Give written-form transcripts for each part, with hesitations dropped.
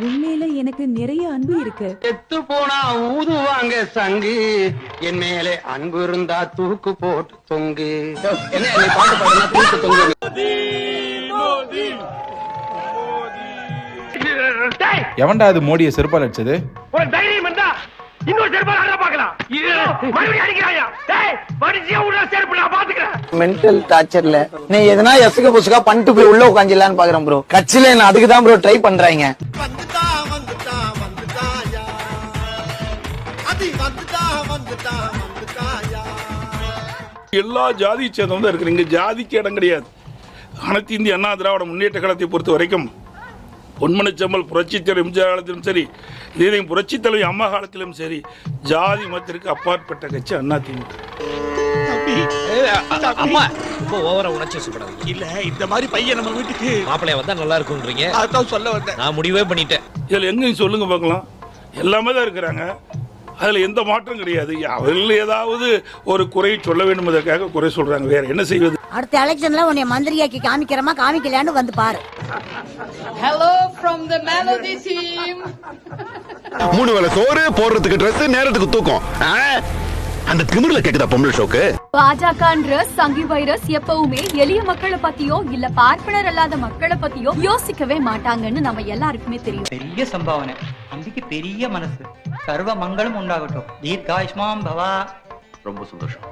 உண்மையில எனக்கு நிறைய அன்பு இருக்கு. செத்து போனா ஊதுவாங்க சங்கு, என் மேலே அன்பு இருந்தா தூக்கு போட்டு தொங்கு. என்ன பாட்டு பாடுனா தூக்கு தொங்கு. எவன்டா அது மோடியை செருப்பால் அடிச்சது? ஒரு தைரியம் இருந்தா இன்னொரு செருப்பால் அட பார்க்கலாம். மறுபடியும் அடிக்கிறாயா? டேய் மடிச்சியா உள்ள செருப்பு நான் பாத்துக்கறேன். மென்டல் டார்ச்சர்ல நீ எதனா எஸ்க புஸ்கா பண்ணிட்டு போய் உள்ள உட்கார்ந்திடலாம்னு பாக்குறேன் ப்ரோ. கட்சியில நான் அதுக்கு தான் ப்ரோ ட்ரை பண்றாங்க. எல்லா ஜாதி சேர்ந்தவங்க இருக்கிறீங்க. ஜாதிக்கு இடம் கிடையாது. அனைத்து இந்திய அண்ணா திராவிட முன்னேற்ற கழகத்தை பொறுத்த வரைக்கும் பொன்மனச்செம்மல் புரட்சித்தலைவர் எம்ஜிஆர் காலத்திலும் சரி, இதே புரட்சித் தலைவர் அம்மா காலத்திலும் சரி, ஜாதி மதத்திற்கு அப்பாற்பட்ட கட்சி அண்ணா திமுக. இல்ல இந்த மாதிரி பையன் நம்ம வீட்டுக்கு மாப்பிள்ளைய வந்தா நல்லா இருக்கும்ன்றீங்க. அதான் சொல்ல வந்தேன். நான் முடிவே பண்ணிட்டேன். இதுல எங்கேயும் சொல்லுங்க பார்க்கலாம். எல்லாமே தான் இருக்கிறாங்க. அதுல எந்த மாற்றம் கிடையாது. அவர்கள் ஏதாவது ஒரு குறை சொல்ல வேண்டும் என்பதற்காக குறை சொல்றாங்க. வேற என்ன செய்வது? அடுத்த எலெக்ஷன்ல உன்னை மந்திரியாக்கி காமிக்கிறமா காமிக்கலையான்னு வந்து பாரு. Hello from the Melody team. 3 வேளை சோறு, போடுறதுக்கு Dress, நேரத்துக்கு தூக்கம். அந்த திமிர்ல கேக்குதா பொம்பளை ஷோக்கு? பாஜகன்ற சங்கி வைரஸ் எப்பவுமே எளிய மக்களை பத்தியோ இல்ல பார்ப்பனர் அல்லாத மக்களை பத்தியோ யோசிக்கவே மாட்டாங்கன்னு நம்ம எல்லாருக்குமே தெரியும். பெரிய சம்பாவனை, அம்பிக்கு பெரிய மனசு, சர்வ மங்களம் உண்டாகட்டும், தீர்காயுஷ்மாம் பவா. ரொம்ப சந்தோஷம்.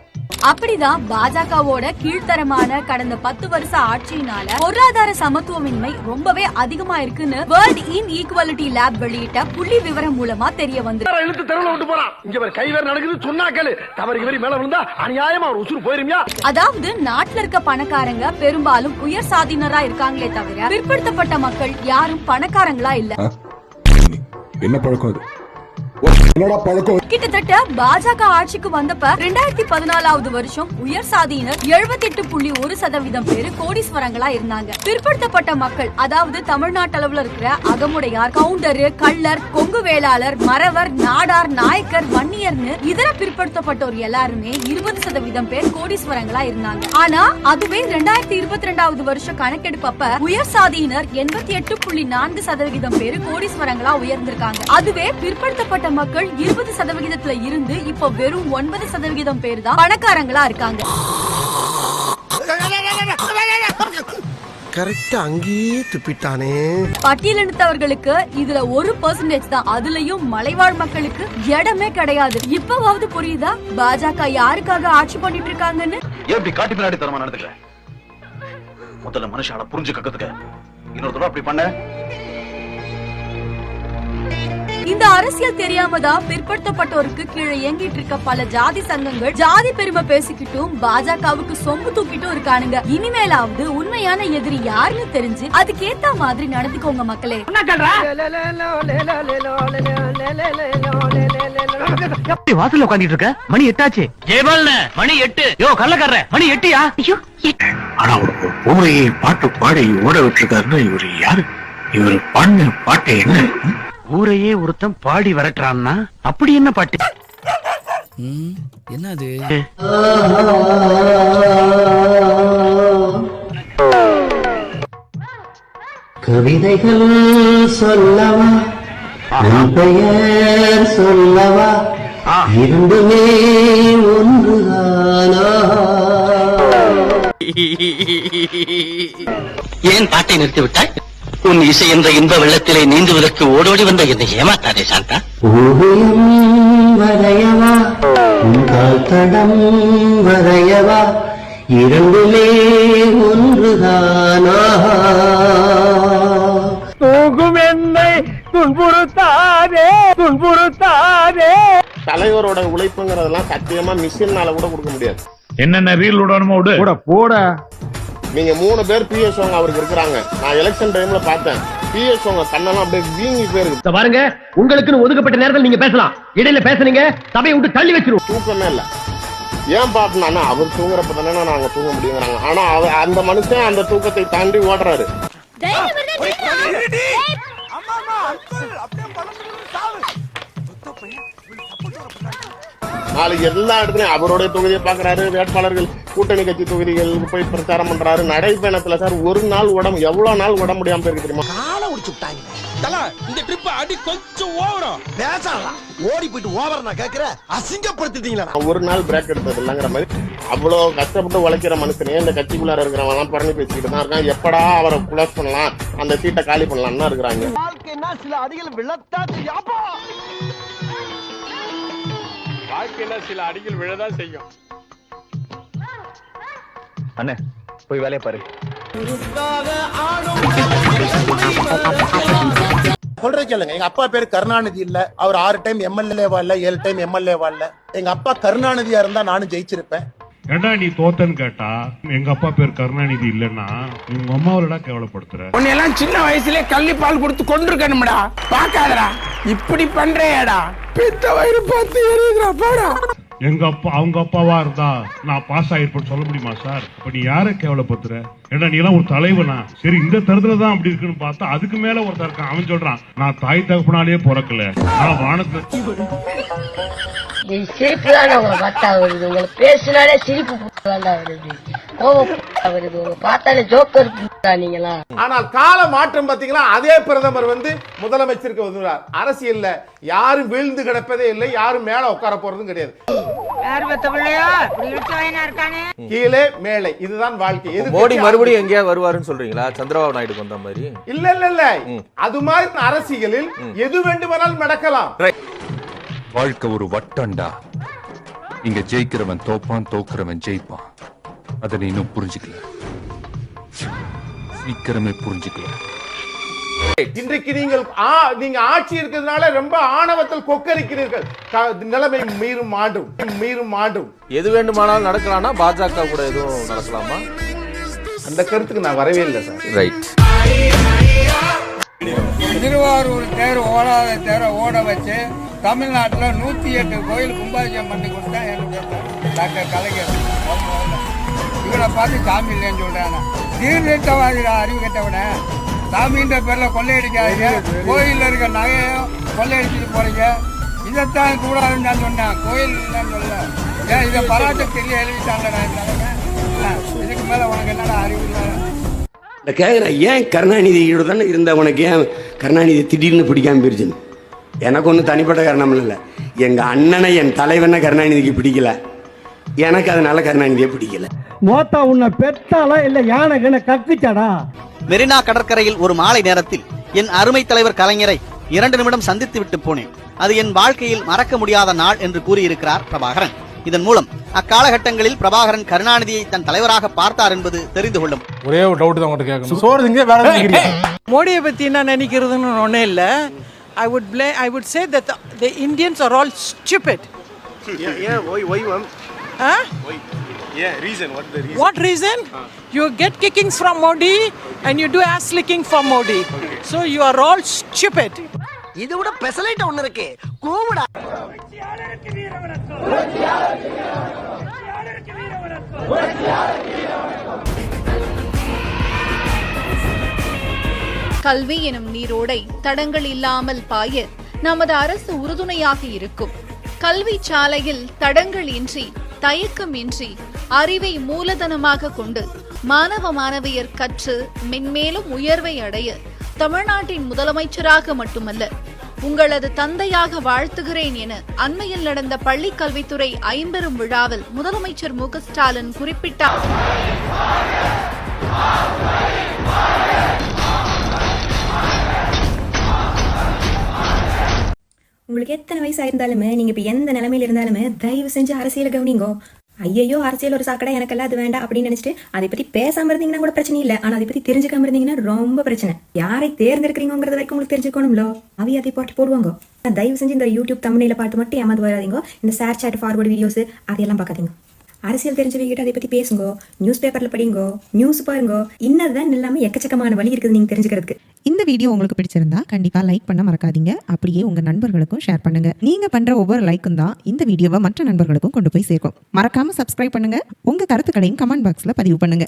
அப்படிதான் பாஜகவோட கீழ்த்தரமான கடந்த 10 வருஷ ஆட்சியினால பொருளாதார சமத்துவமின்மை ரொம்பவே அதிகமா இருக்குன்னு வேர்ல்ட் இன்ஈக்வாலிட்டி லேப் வெளியிட்ட புள்ளி விவரம் மூலமா தெரிய வந்து. இழுத்து தெருவுல விட்டு போறான். இங்க ஒரு கை வேற நடக்குது சொன்னா கேளு. தவறு மேல விழுந்தா அநியாயமா ஒரு உசுறு போயிருமியா? அதாவது நாட்டுல இருக்க பணக்காரங்க பெரும்பாலும் உயர் சாதியினரா இருக்காங்களே தவிர பிற்படுத்தப்பட்ட மக்கள் யாரும் பணக்காரங்களா இல்ல. என்ன பழக்கம் அது? கிட்டத்தட்ட பாஜக ஆட்சிக்கு வந்தப்ப 2014வது வருஷம் உயர் சாதியினர் 78.1% பேரு கோடீஸ்வரங்களா இருந்தாங்க. பிற்படுத்தப்பட்ட மக்கள், அதாவது தமிழ்நாட்டு அளவுல இருக்கிற அகமுடையார், கவுண்டரு, கள்ளர், கொங்கு வேளாளர், மறவர், நாடார், நாயக்கர், வன்னியர்னு இதர பிற்படுத்தப்பட்டோர் எல்லாருமே 20% பேர் கோடீஸ்வரங்களா இருந்தாங்க. ஆனா அதுவே 2022வது வருஷம் கணக்கெடுப்பப்ப உயர் சாதியினர் 88.4% பேரு கோடீஸ்வரங்களா உயர்ந்திருக்காங்க. அதுவே பிற்படுத்தப்பட்ட மக்கள் 20% இருந்து இப்ப வெறும் 9% பேர் தான் பணக்காரங்களா இருக்காங்க. கரெக்டா அங்கேயே துப்பிட்டானே. பட்டியலினத்தவர்களுக்கு இதுல 1% தான். அதுலயும் மலைவாழ் மக்களுக்கு இடமே கிடையாது. இப்பவாவது புரியுதா பாஜக யாருக்காக ஆட்சி பண்ணிட்டு இருக்காங்கன்னு? எப்படி காட்டி பின்னாடி தரமா நடந்துக்க? முதல்ல மனுஷால புரிஞ்சு கக்கத்துக்க. இன்னொரு தடவை அப்படி பண்ண. இந்த அரசியல் தெரியாம தான் பிற்படுத்தப்பட்டோருக்கு கீழே இயங்கிட்டு இருக்க பல ஜாதி சங்கங்கள் ஜாதி பெருமை பேசிக்கிட்டும் பாஜகவுக்கு சொம்பு தூக்கிட்டும் இருக்கானுங்க. இனிமேலாவது உண்மையான எதிரி யாருன்னு தெரிஞ்சு அதுக்கேத்த மாதிரி நடந்துக்கோங்க மக்களே. வாசல்ல உட்கார்ந்துட்டு இருக்க? மணி 8 ஆச்சு. ஜெயபாலன மணி 8. யோ கள்ளக்காரரே மணி 8யா? ஐயோ ஆனா ஒரு ஊரையை பாட்டு பாடி ஓட விட்டுருக்காருன்னா இவரு யாரு? இவரு பாடின பாட்டு என்ன? ஊரையே ஒருத்தன் பாடி வரட்டான்னா அப்படி என்ன பாட்டு? என்னது? கவிதைகள் சொல்லவா, பெயர் சொல்லவா, இரண்டுமே ஒன்றுதானா? ஏன் பாட்டை நிறுத்தி விட்டாய்? உன் இசை என்ற இன்ப வெள்ளத்திலே நீந்துவதற்கு ஓடோடி வந்த என்னை ஏமாத்தாதே சாந்தா. ஓவியம் வரையவா, உங்கள் தடம் வரையவா, இரண்டுமே ஒன்றுதானா? தூங்கும் என்னை துன்புறுத்தாதே துன்புறுத்தாதே. தலைவரோட உழைப்புங்கிறதெல்லாம் சத்தியமா மிஷினால கூட கொடுக்க முடியாது. என்னென்ன ரீல் விடணுமோ போட. நீங்க 3 பேர் பிஎஸ் அவருக்கு இருக்கிறாங்க. நான் எலெக்ஷன் டைம்ல பார்த்தேன். பிஎஸ் கண்ணெல்லாம் அப்படியே வீங்கி போயிருக்கு. பாருங்க, உங்களுக்குன்னு ஒதுக்கப்பட்ட நேரத்தில் நீங்க பேசலாம். இடையில பேசுனீங்க சபையை விட்டு தள்ளி வச்சிருவோம். தூக்கமே இல்ல. ஏன் பாப்பனா அவர் தூங்குறப்ப தானே நாங்க தூங்க முடியுங்கிறாங்க. ஆனா அந்த மனுஷன் அந்த தூக்கத்தை தாண்டி ஓடுறாரு. நாளைக்கு எல்லா இடத்துலயும் அவருடைய தொகுதியை பாக்குறாரு, வேட்பாளர்கள் கூட்டணி கட்சி தொகுதிகள் போய் பிரச்சாரம் பண்றாரு. நடைபயணத்துல சார் ஒரு நாள் எவ்வளவு நாள் உடம்பு முடியாம போயிருக்கு தெரியுமா? காலை உடிச்சு விட்டாங்க. இந்த ட்ரிப் அடி கொஞ்சம் ஓவரா பேசலாம். ஓடி போயிட்டு ஓவர் நான் கேக்குற அசிங்கப்படுத்திட்டீங்களா? ஒரு நாள் பிரேக் எடுத்தது இல்லங்கிற மாதிரி அவ்வளவு கஷ்டப்பட்டு உழைக்கிற மனுஷனே இந்த கட்சிக்குள்ளார இருக்கிறவங்க எல்லாம் புறணி பேசிக்கிட்டு தான் இருக்கான். எப்படா அவரை குளோஸ் பண்ணலாம், அந்த சீட்டை காலி பண்ணலாம்னு இருக்கிறாங்க. வாழ்க்கைன்னா சில அடிகள் விழத்தான் செய்யாப்பா. வாழ்க்கையில சில அடிகள் விழதான் செய்யும். அண்ணே போய் வேலையை பாரு. சொல்றேன் கேளுங்க. எங்க அப்பா பேரு கருணாநிதி இல்ல, அவர் 6 டைம் எம்எல்ஏவா இல்ல, 7 டைம் எம்எல்ஏவா இல்ல. எங்க அப்பா கருணாநிதியா இருந்தா நானும் ஜெயிச்சிருப்பேன். ஏண்டா நீ தோத்தன்னு கேட்டா எங்க அப்பா பேர் கருணாநிதி இல்லன்னா உங்க அம்மாவோட கேவலப்படுத்துற. உன்னையெல்லாம் சின்ன வயசுலயே கள்ளி பால் கொடுத்து கொண்டிருக்கணும்டா. பாக்காதடா இப்படி பண்றேடா. பித்த வயிறு பார்த்து எரியுதுடா போடா. எங்க அப்பா அவங்க அப்பாவா இருந்தா நான் பாஸ் ஆயிருப்பேன்னு சொல்ல முடியுமா சார்? அப்ப நீ யாரை கேவலப்படுத்துற? ஏன்னா நீ எல்லாம் ஒரு தலைவனா? சரி இந்த தரத்துல தான் அப்படி இருக்குன்னு பார்த்தா அதுக்கு மேல ஒருத்தர் இருக்கான். அவன் சொல்றான் நான் தாய் தகப்பனாலே பிறக்கல, நான் வானத்துல. சிரிப்பு தான் உங்களை பார்த்தா வருது, உங்களை பேசினாலே சிரிப்பு வருது, கோபம் வருது, உங்களை பார்த்தாலே ஜோக்கர் நீங்களா. ஆனால் கால மாற்றம் பாத்தீங்கன்னா அதே பிரதமர் முதலமைச்சருக்கு வந்துறார். அரசியல்ல யாரும் வீழ்ந்து கிடப்பதே இல்லை, யாரும் மேல உட்கார போறதும் கிடையாது. கீழே மேலே இதுதான் வாழ்க்கை. மோடி மறுபடியும் எங்கேயா வருவாருன்னு சொல்றீங்களா? சந்திரபாபு நாயுடு வந்த மாதிரி? இல்ல இல்ல இல்ல, அது மாதிரி அரசியலில் எது வேண்டுமானாலும் நடக்கலாம். வாழ்க்கை ஒரு வட்டம்டா. இங்க ஜெயிக்கிறவன் தோப்பான், தோக்குறவன் ஜெயிப்பான். அதை நீ இன்னும் புரிஞ்சுக்கல. சீக்கிரமே புரிஞ்சுக்கல. இன்றைக்கு நீங்க ஆட்சி இருக்கிறதுனால ரொம்ப ஆணவத்தில் கொக்கரிக்கிறீர்கள். நிலைமை மீறும் ஆண்டும் எது வேண்டுமானாலும் நடக்கலாம்னா பாஜக கூட எதுவும் நடக்கலாமா? அந்த கருத்துக்கு நான் வரவே இல்லை சார். ரைட். திருவாரூர் தேர் ஓடாத தேரை ஓட வச்சு தமிழ்நாட்டுல 108 கோயில் கும்பாபிஷேகம் பண்ணி கொடுத்தா என்னுடைய டாக்டர் கலைஞர். இவனை பார்த்து சாமி இல்லைன்னு சொல்றாங்க. தீர்த்தவாதிடா, அறிவு கட்டவன. சாமின்ற பேர்ல கொள்ளையடிக்காதீங்க, கோயில்ல இருக்க நகையும் கொள்ளையடிச்சுட்டு போறீங்க. இதைத்தான் கூடாதுன்னு நான் சொன்னேன், கோயில் இல்லைன்னு சொல்ல. ஏன் இதை பராசக்தியில எழுதிட்டாங்க. இதுக்கு மேல உனக்கு என்னடா அறிவு இல்லை? கேக்குறேன், ஏன் கருணாநிதியோட தானே இருந்த உனக்கு ஏன் கருணாநிதி திடீர்னு பிடிக்காம போயிருச்சுன்னு? எனக்கு ஒன்றும் தனிப்பட்ட காரணம் இல்லை. எங்க அண்ணனை, என் தலைவனை கருணாநிதிக்கு பிடிக்கல, எனக்கு அதனால கருணாநிதியை பிடிக்கல. மோத்தா உன்னை பெத்தாலா இல்ல யானை கக்குச்சாடா? மெரினா கடற்கரையில் ஒரு மாலை நேரத்தில் என் அருமை தலைவர் கலைஞரை 2 நிமிடம் சந்தித்து விட்டு போனேன். அது என் வாழ்க்கையில் மறக்க முடியாத நாள் என்று கூறியிருக்கிறார் பிரபாகரன். இதன் மூலம் அக்காலகட்டங்களில் பிரபாகரன் கருணாநிதியை தன் தலைவராக பார்த்தார் என்பது தெரிந்து கொள்ளும். ஒரே ஒரு டவுட் தான் உங்கள்கிட்ட கேட்கணும். மோடியை பத்தி என்ன நினைக்கிறதுன்னு ஒண்ணே இல்ல. I would say that the Indians are all stupid. Why ma'am? Huh? Why? Yeah, reason. What the reason? What reason? You get kickings from Modi and you do ass licking for Modi. Okay. So you are all stupid. இது விட பெசலைட் ஒண்ணு இருக்கு, கூவுடா. கல்வி எனும் நீரோடை தடங்கள் இல்லாமல் பாய நமது அரசு உறுதுணையாக இருக்கும். கல்வி சாலையில் தடங்கள் இன்றி, தயக்கம் இன்றி, அறிவை மூலதனமாக கொண்டு மாணவ மாணவியர் கற்று மென்மேலும் உயர்வை அடைய தமிழ்நாட்டின் முதலமைச்சராக மட்டுமல்ல, உங்களது தந்தையாக வாழ்த்துகிறேன் என அண்மையில் நடந்த பள்ளி கல்வித்துறை 50 விழாவில் முதலமைச்சர் மு க ஸ்டாலின் குறிப்பிட்டார். உங்களுக்கு எத்தனை வயசு ஆயிருந்தாலுமே, நீங்க இப்ப எந்த நிலைமையில இருந்தாலுமே தயவு செஞ்சு அரசியல கவனிங்கோ. ஐயோ அரசியல் ஒரு சாக்கடை, எனக்கெல்லாம் அது வேண்டாம் அப்படின்னு நினைச்சிட்டு அதை பத்தி பேசாம இருந்தீங்கன்னா கூட பிரச்சனை இல்லை. ஆனா அதை பத்தி தெரிஞ்சுக்காம இருந்தீங்கன்னா ரொம்ப பிரச்சனை. யாரை தேர்ந்தெடுக்கிறீங்கிறது வரைக்கும் உங்களுக்கு தெரிஞ்சுக்கணும்லோ, அவைய அதை பாட்டி போடுவாங்க. தயவு செஞ்சு இந்த யூடியூப் தம்ப்நெயில பார்த்து மட்டும் ஏமாந்து வராதீங்க. இந்த ஷேர் சாட் ஃபார்வர்டு வீடியோஸ் அதையெல்லாம் பார்க்காதீங்க. அரசியல் தெரிஞ்சவங்கிட்ட அதை பத்தி பேசுங்க, நியூஸ் பேப்பர்ல படிங்கோ, நியூஸ் பாருங்க. இன்னதான் எல்லாமே எக்கச்சக்கமான வழி இருக்குது நீங்க தெரிஞ்சுக்கிறதுக்கு. இந்த வீடியோ உங்களுக்கு பிடிச்சிருந்தா கண்டிப்பா லைக் பண்ண மறக்காதீங்க. அப்படியே உங்க நண்பர்களுக்கும் ஷேர் பண்ணுங்க. நீங்க பண்ற ஒவ்வொரு லைக்கும் தான் இந்த வீடியோவை மற்ற நண்பர்களுக்கும் கொண்டு போய் சேர்க்கும். மறக்காம சப்ஸ்கிரைப் பண்ணுங்க. உங்க கருத்துக்களையும் கமெண்ட் பாக்ஸ்ல பதிவு பண்ணுங்க.